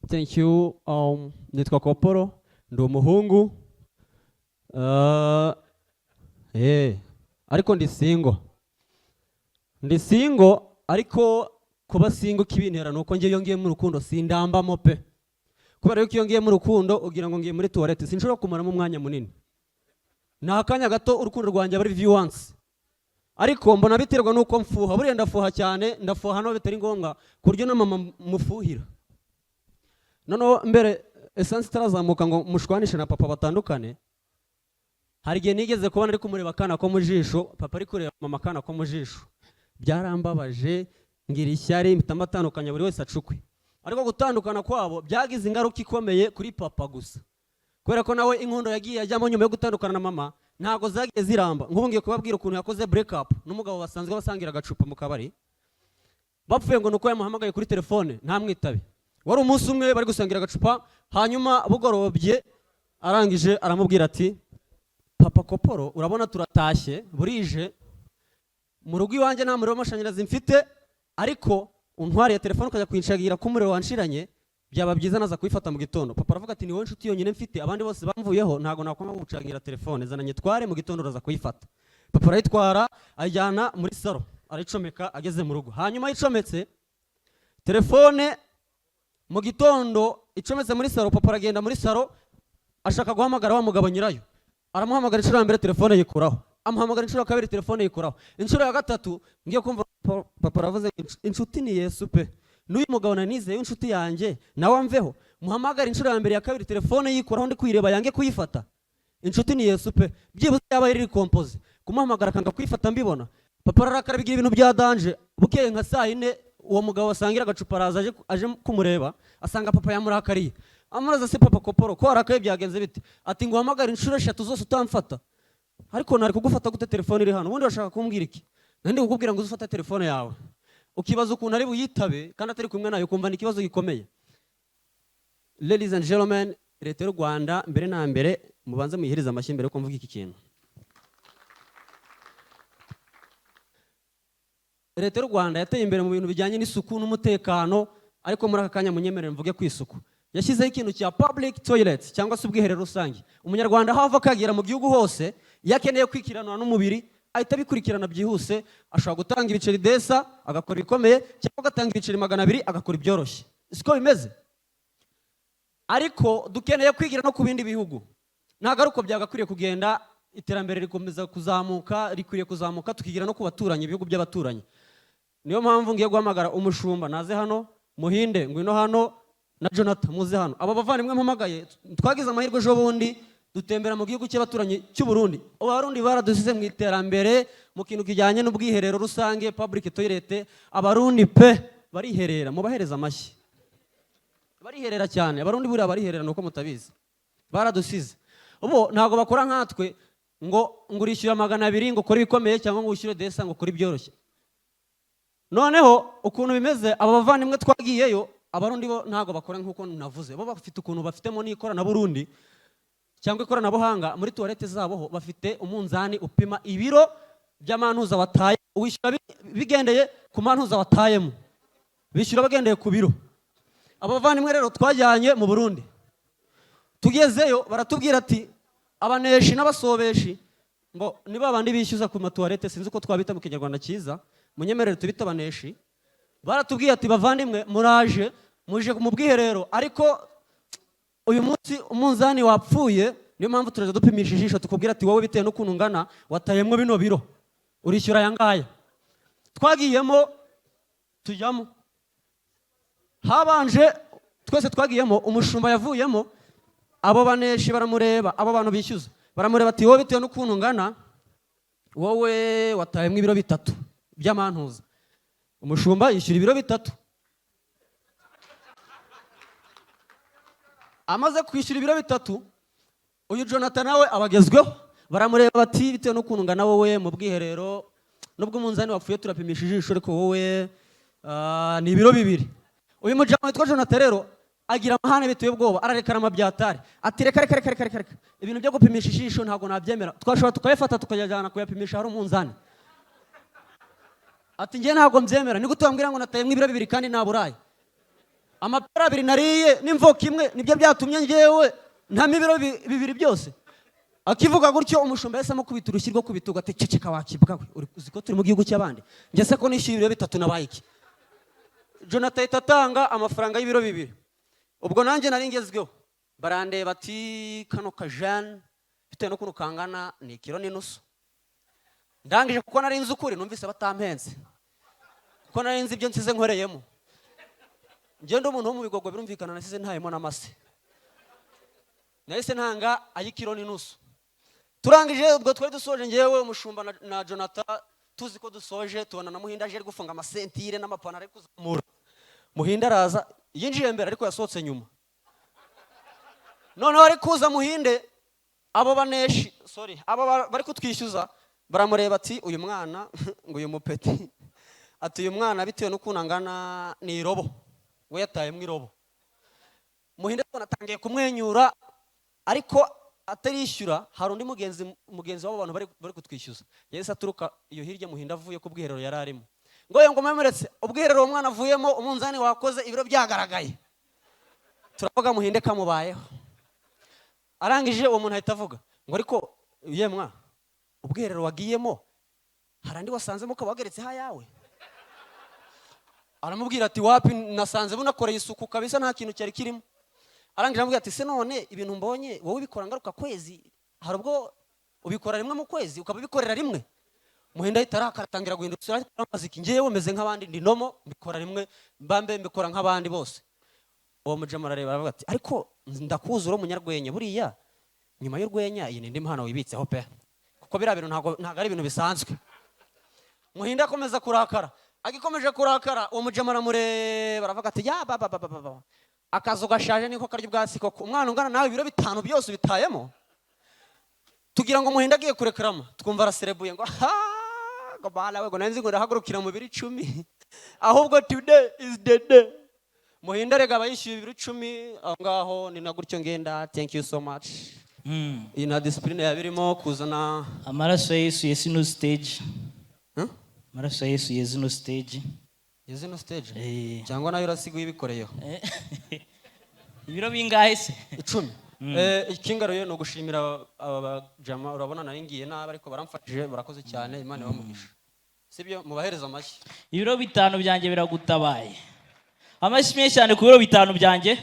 Thank you. Nitwa Koporo, ndi umuhungu. Ariko ndi single ariko kuba single kibintera nuko ngiye yongiye mu rukundo sindambamo pe. Kubera yuko yongiye mu rukundo ugira ngo ngiye muri toilette sinshobora kumaramo umwanya munini. Nakanya gato urukundo rwanjye bari view once. Ariko mbona biterwa nuko mfuha, buriya ndafuha cyane, ndafuha no bitari ngombwa kuryo na mama mufuhira. Noneho mbere essence tarazamuka ngo mushwanishe na papa batandukane. Hari gihe nigeze kubona ari kumureba kana ko mujisho, papa ari kureba mama kana ko mujisho. Byarambabaje ngira ishyari mitamatandukanya buri wese acukwe. Ariko gutandukana kwabo byagize ingaruka ikomeye kuri papa gusa. Kubera ko nawe inkundo yagiye ajyamo nyuma yo gutandukana na mama, ntago zagiye ziramba. Nk'ubu ngiye kubabwira ukuntu yakoze break up n'umugabo basanzwe basangira agacupa mu kabari. Bapfuye ngo nuko yamuhamagaye kuri telefone ntamwitabe. Wari umunsi umwe bari gusangira agacupa, hanyuma bugorobye arangije aramubwira ati papa Koporo urabona turatashye burije mu rugo iwanjye nta muriro w'amashanyarazi mfite, ariko untwariye telefone ukajya kwinshagira ko umuriro wanshiranye, byaba byiza naza kuyifata mu gitondo. Papa aravuga ati ni wowe nshuti yonyine mfite, abandi bose bamvuyeho ntago nakwanga gucangira telefone, zananye tware mu gitondo uraza kuyifata. Papa arayitwara ajyana muri salo aricomeka, ageze mu rugo hanyuma yicometse telefone mu gitondo icometse muri salo. Papa aragenda muri salo ashaka guhamagara wa mugabo nyirayo, aramuhamagara inshuro ya mbere telefone yikuraho, amuhamagara inshuro ya kabiri telefone yikuraho, inshuro ya gatatu ngiye kumva papa aravuze inshuti ni Yesu pe, n'uyu mugabo nanizeye inshuti yanjye nawe amveho, muhamagara inshuro ya mbere ya kabiri telefone yikuraho ndi kwireba yange kuyifata, inshuti ni Yesu pe. Byibuze yaba iri compose kumuhamagara kanga kuyifata mbibona. Papa ararakara bigira ibintu bya danger. Bukeye nka saa 4 uwo mugabo wasangira agacupa araza aje kumureba, asanga papa yamurakariye. Amuraza se papa Koporo ko arakaye byagenze bite? Ati ngo uhamagara inshuro 3 zose utamfata. Ariko nari kugufata gute telefone iri hano? Ubundi urashaka kumbwira iki? Nandi kukubwira ngo uzufata telefone yawe. Ukibaza ukuntu ari buyitabe kandi atari kumwe nayo, kumva ni ikibazo gikomeye. Ladies and gentlemen, Leta y'u Rwanda mbere na mbere mubanze muyihiriza amashyi mbere ko mvuga iki kintu. Leta y'u Rwanda yateye imbere mu bintu bijyanye n'isuku n'umutekano, ariko muri aka kanya munyemerere mvuge ku isuku. Yashyizeho ikintu cya public toilet cyangwa se ubwiherero rusange. Umunyarwanda hava kagera mu gihugu hose yakeneye kwikiranwa n'umubiri ahita bikurikirana byihuse, ashobora gutanga ibiceri desa agakora ibikomeye cyangwa agatanga ibiceri 200 agakora ibyoroshye. Siko bimeze. Ariko dukeneye kwigira no ku bindi bihugu. Nagaruko byagakwiriye kugenda, iterambere rikomeza kuzamuka, rikwiriye kuzamuka tukigira no ku baturanyi, ibihugu by'abaturanyi. Niyo mpamvu ngiye guhamagara umushumba naze hano, Muhinde ngwino hano na Jonathan muze hano. Aba bavandimwe mpamagaye twagize amahirwe ejo bundi dutembera mu gihugu cy'abaturanyi cy'u Burundi. Abarundi baradusize mu iterambere mu kintu kijyanye n'ubwiherero rusange, public toilet. Abarundi pe bariherera, mubahereza amashyi. Bariherera cyane, abarundi buriya bariherera nuko mutabizi. Baradusize. Ubo ntago bakora nkatwe ngo ngurishyura 200 ngo kora ibikomeye cyangwa ngo ushyire desa ngo kora ibyoroshye. Noneho ukuntu bimeze aba bavandimwe twagiyeyo, abarundi bo ntago bakora nkuko navuze. Bo bafite ukuntu bafitemo n'ikorana Burundi cyangwa ikoranabuhanga muri toilette zabo, bafite umunzani upima ibiro by'amantuza wataye, wishyura bigendeye ku mantuza watayemo, bishyura bagendeye ku biro. Abavandimwe rero twajyanye mu Burundi, tugezeyo baratubwira ati abaneshi n'abasobeshi ngo niba abandi bishyuza ku matoilette, sinzi uko twabita mu Kinyarwanda cyiza, munyemerere tubita abaneshi. Baratubwiye ati bavandimwe muraje muje mu bwiherero, ariko uyu munsi umunzani wapfuye, niyo mpamvu turaza dupimisha ijisho tukubwira ati wowe bitewe n'ukuntu ngana watayemwe bino biro urishyura yangaya. Twagiyemo tujyamo, habanje twese twagiyemo, umushumba yavuyemo, abo baneshi baramureba, abo bantu bishyuza baramureba ati wowe bitewe n'ukuntu ngana wowe watayemwe ibiro 3 by'amantuza. Umushumba yishyura ibiro 3. Amaze kwishyura ibiro 3, uyu Jonathan nawe abagezweho, baramureba bati bitewe n'ukuntu ngana wowe mu bwiherero nubwo umunzani wapfuye turapimisha ijisho, ariko wowe ni ibiro 2. Uyu mujama witwa Jonathan rero agira amahane biteye ubwoba, ararekana amabyatari ati reka ibintu byo gupimisha ijisho ntabwo nabyemera, twashobora tukayafata tukajyana kuyapimisha hari umunzani. Ati ngiye ntabwo mbyemera, ni gute wambwira ngo natayemwe ibiro 2 kandi naburaye? Amapera 2 nariye n'imvoka imwe nibyo byatumye ngewe nta mibiro 2 byose. Akivuga gutyo umushumba yese amukubita urushyi rwo kubituga ati ceceka wakibwa we, uzi ko turi mu gihugu cy'abandi, nge se ko nishyuye ibiro 3 nabaye iki? Jonathan itatanga amafaranga y'ibiro 2. Ubwo nanjye nari ngezweho, barandeba ati kano kajane bitewe no kangana ni 1.5 kilo. Ndangije kuko nari nzi ukuri, numvise batampenze kuko nari nzi ibyo nsize nkoreyemo. Ngende umuntu wo mu Bigogo birumvikana nasize ntayemo n'amase, nahise ntanga 1.5 kilo. Turangije ubwo twari dusoje ngewe umushumba na Jonathan, tuzi ko dusoje tubona na Muhinda aje gufunga amasentire n'amapantaro ari kuzamura. Muhinda araza yinjiye mbere ariko yasohotse nyuma. None ari kuza Muhinde, abo baneshi abo bari kutwishyuza baramureba ati uyu mwana ngo uyu mupeti ati uyu mwana bitewe no kunangana ni irobo, we yatayemwe irobo. Muhinde natangiye kumwenyura ariko atarishyura. Hari undi mugenzi w'abo bantu bari kutwishyuza, yahise aturuka iyo hirya Muhinda avuye ku bwiherero yari arimo, ngo ngo memuretse ubwiherero uwo mwana avuyemo umunzani wakoze ibiro byagaragaye. Turavuga Muhinde kamubayeho. Arangije uwo muntu ahita avuga ngo ariko yemwa ubwiherero wagiyemo harandi wasanzemo ko wageretse hayawe? Aramubwira ati wapi, nasanze bunakoreye isuku kabisa nta kintu cyari kirimo. Arangije aramubwira ati se none ibintu mbonye wowe ubikora ngaruka kwezi, hari ubwo ubikora rimwe mu kwezi ukaba bikorera rimwe? Muhinda itaratangira guhindukira amaziki, ngewe meze nk'abandi ndi nomo mbikora rimwe mbambe mbikora nk'abandi bose. Uwo mujama arareba aravuga ati ariko ndakuzura umunyarwenya buriya nyuma y'urwenya iyi ndi impano wibitseho pe, kuko bira bintu ntago ari ibintu bisanzwe. Muhinda akomeza kurakara, agikomeje kurakara uwo mujama aramureba aravuga ati ya baba akazo gashaje niko karya ubwatsi koko, umwana ungana nawe ibiro 5 byose bitayemo. Tugira ngo Muhinda agiye kurekrama, twumva araserebuye ngo ngo bala we ngo nanzi ngo ndahagurukira mu 10 ahubwo today is the day. Muhinda rega bayishyuye ibiro 10 aho ngaho ni na gutyo ngenda. Thank you so much. Ina discipline yabirimo kuzana amaraso Yesu yesino stage. Amaraso Yesu yesino stage. Yezino stage cyangwa nayo urasiguye ibikoreyeho ibiro bingahe se? 10. Ikingaruye no gushimira abajama, urabona nari ngiye nabi ariko baramfashije, barakoze cyane, Imana ibamugisha. Sibyo mubahereza amashyi. Ibiro 5 byanjye biragutabaye. Amashyi menshi cyane ku biro 5 byanjye.